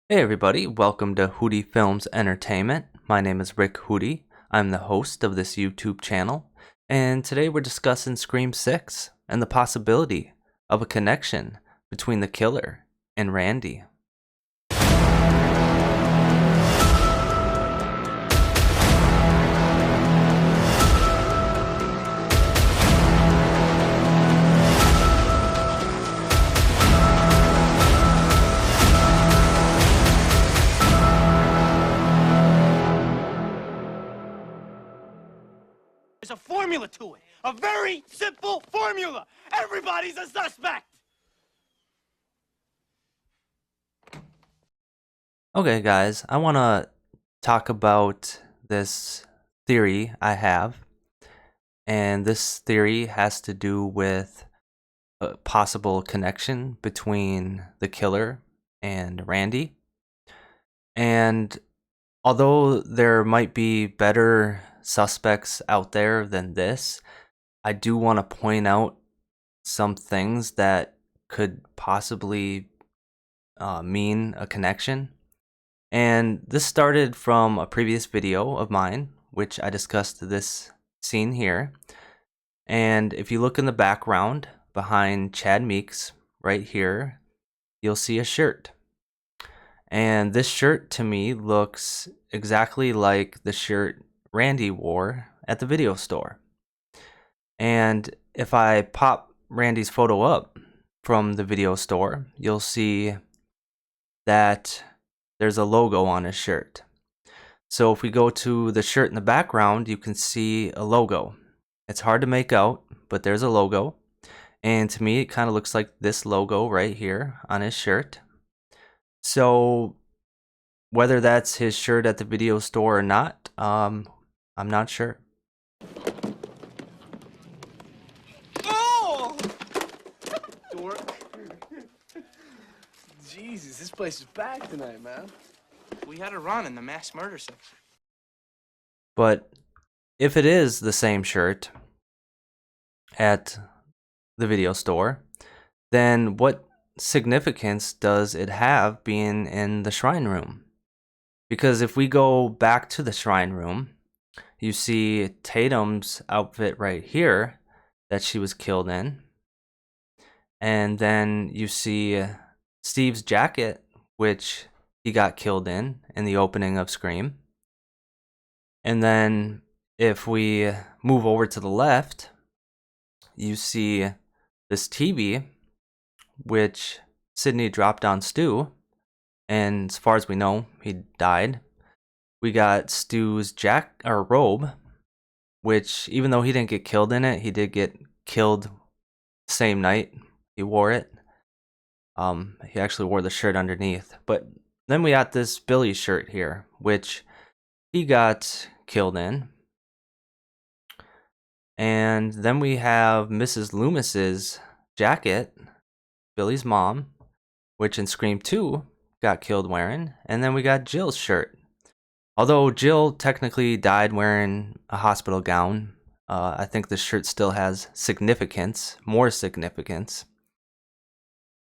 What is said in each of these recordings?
Hey everybody, welcome to Hootie Films Entertainment. My name is Rick Hootie. I'm the host of this YouTube channel, and today we're discussing Scream 6 and the possibility of a connection between the killer and Randy. There's a formula to it. A very simple formula. Everybody's a suspect. Okay guys, I want to talk about this theory I have, and this theory has to do with a possible connection between the killer and Randy. And although there might be better suspects out there than this, I do want to point out some things that could possibly mean a connection. And this started from a previous video of mine, which I discussed this scene here. And if you look in the background behind Chad Meeks right here, you'll see a shirt. And this shirt to me looks exactly like the shirt Randy wore at the video store. And if I pop Randy's photo up from the video store, you'll see that there's a logo on his shirt. So if we go to the shirt in the background, you can see a logo. It's hard to make out, but there's a logo. And to me, it kind of looks like this logo right here on his shirt. So whether that's his shirt at the video store or not, I'm not sure. Oh! Dork. Jesus, this place is packed tonight, man. We had a run in the mass murder section. But if it is the same shirt at the video store, then what significance does it have being in the shrine room? Because if we go back to the shrine room, you see Tatum's outfit right here that she was killed in. And then you see Steve's jacket, which he got killed in the opening of Scream. And then if we move over to the left, you see this TV, which Sidney dropped on Stu. And as far as we know, he died. We got Stu's robe, which even though he didn't get killed in it, he did get killed the same night he wore it. He actually wore the shirt underneath. But then we got this Billy shirt here, which he got killed in. And then we have Mrs. Loomis's jacket, Billy's mom, which in Scream 2 got killed wearing. And then we got Jill's shirt. Although Jill technically died wearing a hospital gown, I think the shirt still has significance, more significance.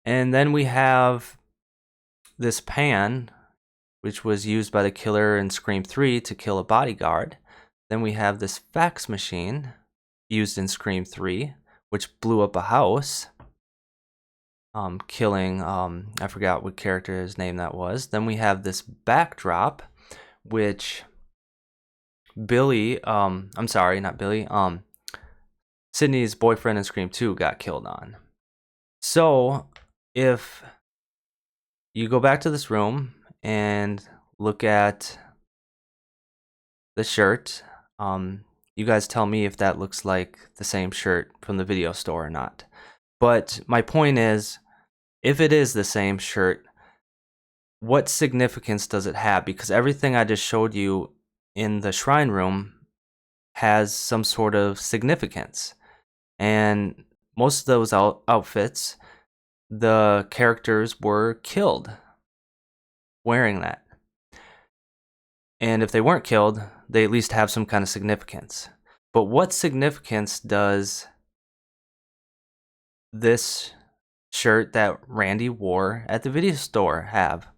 And then we have this pan, which was used by the killer in Scream 3 to kill a bodyguard. Then we have this fax machine used in Scream 3, which blew up a house, killing, I forgot what character's name that was. Then we have this backdrop, which Billy, I'm sorry, not Billy, Sidney's boyfriend in Scream 2 got killed on. So if you go back to this room and look at the shirt, you guys tell me if that looks like the same shirt from the video store or not. But my point is, if it is the same shirt, what significance does it have? Because everything I just showed you in the shrine room has some sort of significance. And most of those outfits, the characters were killed wearing that. And if they weren't killed, they at least have some kind of significance. But what significance does this shirt that Randy wore at the video store have?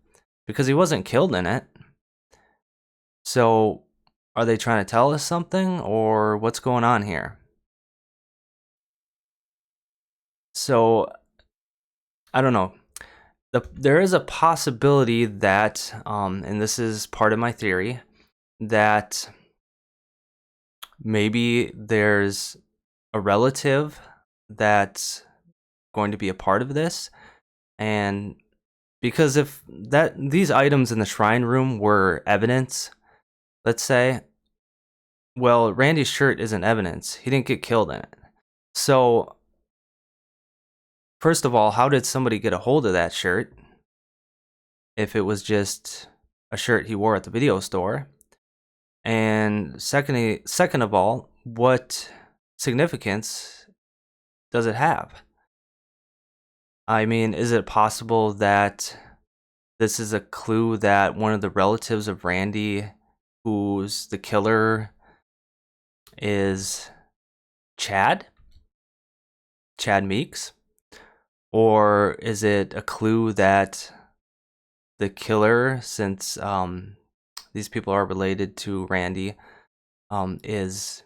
because he wasn't killed in it. So, are they trying to tell us something, or what's going on here? So, I don't know. There is a possibility that, and this is part of my theory, that maybe there's a relative that's going to be a part of this. And because if these items in the shrine room were evidence, let's say, well, Randy's shirt isn't evidence. He didn't get killed in it. So, first of all, how did somebody get a hold of that shirt if it was just a shirt he wore at the video store? And second of all, what significance does it have? I mean, is it possible that this is a clue that one of the relatives of Randy, who's the killer, is Chad Meeks? Or is it a clue that the killer, since these people are related to Randy, is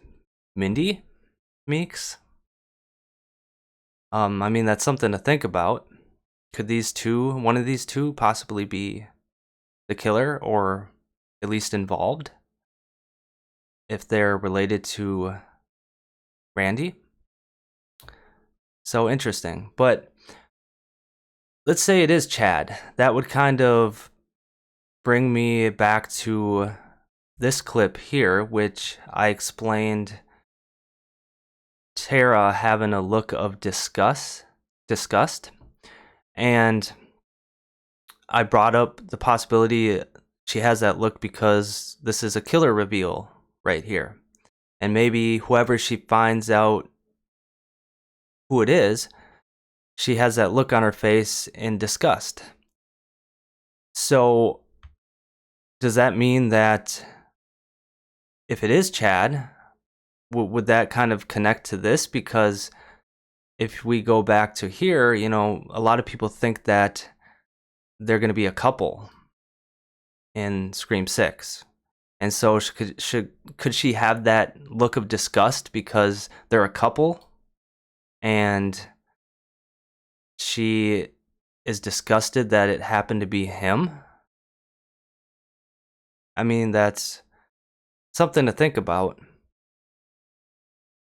Mindy Meeks? I mean, that's something to think about. Could one of these two possibly be the killer, or at least involved, if they're related to Randy? So interesting. But let's say it is Chad. That would kind of bring me back to this clip here, which I explained Tara having a look of disgust, and I brought up the possibility she has that look because this is a killer reveal right here, and maybe whoever she finds out who it is, she has that look on her face in disgust. So does that mean that if it is Chad, would that kind of connect to this? Because if we go back to here, you know, a lot of people think that they're going to be a couple in Scream 6. And so could she have that look of disgust because they're a couple and she is disgusted that it happened to be him? I mean, that's something to think about.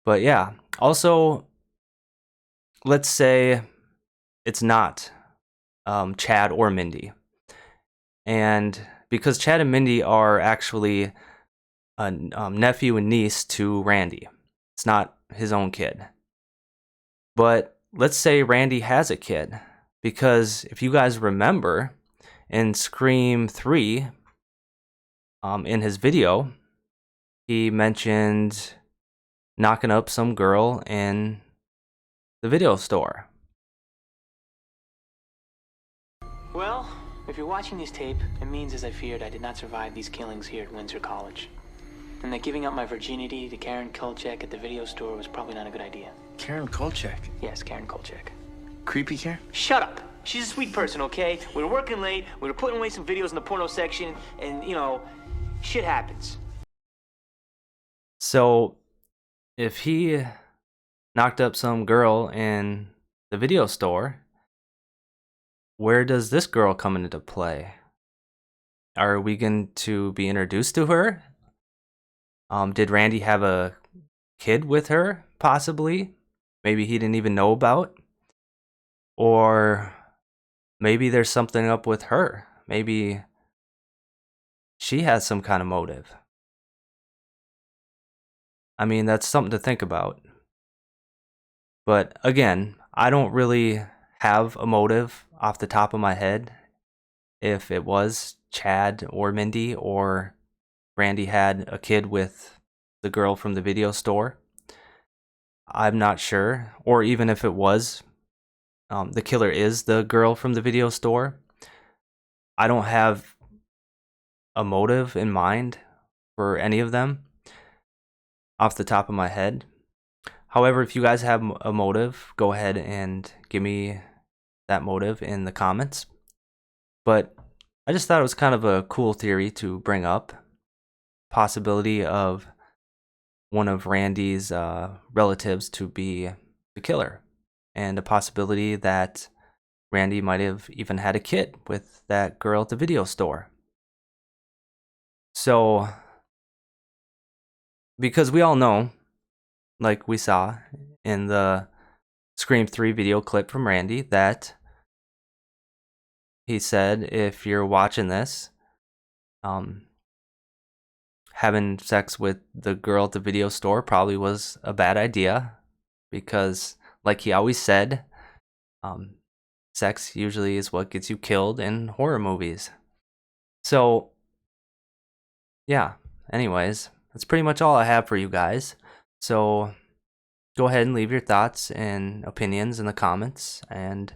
But yeah, also, let's say it's not Chad or Mindy. And because Chad and Mindy are actually a nephew and niece to Randy. It's not his own kid. But let's say Randy has a kid. Because if you guys remember, in Scream 3, in his video, he mentioned knocking up some girl in the video store. Well, if you're watching this tape, it means, as I feared, I did not survive these killings here at Windsor College. And that giving up my virginity to Karen Kolchak at the video store was probably not a good idea. Karen Kolchak. Yes, Karen Kolchak. Creepy Karen? Shut up! She's a sweet person, okay? We were working late, we were putting away some videos in the porno section, and, you know, shit happens. So, if he knocked up some girl in the video store, where does this girl come into play? Are we going to be introduced to her? Did Randy have a kid with her, possibly? Maybe he didn't even know about? Or maybe there's something up with her. Maybe she has some kind of motive. I mean, that's something to think about. But again, I don't really have a motive off the top of my head if it was Chad or Mindy, or Randy had a kid with the girl from the video store. I'm not sure. Or even if it was, the killer is the girl from the video store. I don't have a motive in mind for any of them off the top of my head. However, if you guys have a motive, go ahead and give me that motive in the comments. But I just thought it was kind of a cool theory to bring up. Possibility of one of Randy's relatives to be the killer, and a possibility that Randy might have even had a kid with that girl at the video store. So, because we all know, like we saw in the Scream 3 video clip from Randy, that he said if you're watching this, having sex with the girl at the video store probably was a bad idea, because like he always said, sex usually is what gets you killed in horror movies. So yeah, anyways, that's pretty much all I have for you guys. So go ahead and leave your thoughts and opinions in the comments, and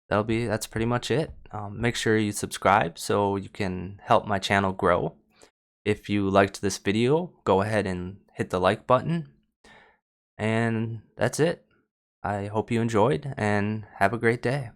that's pretty much it. Make sure you subscribe so you can help my channel grow. If you liked this video, go ahead and hit the like button. And that's it. I hope you enjoyed, and have a great day.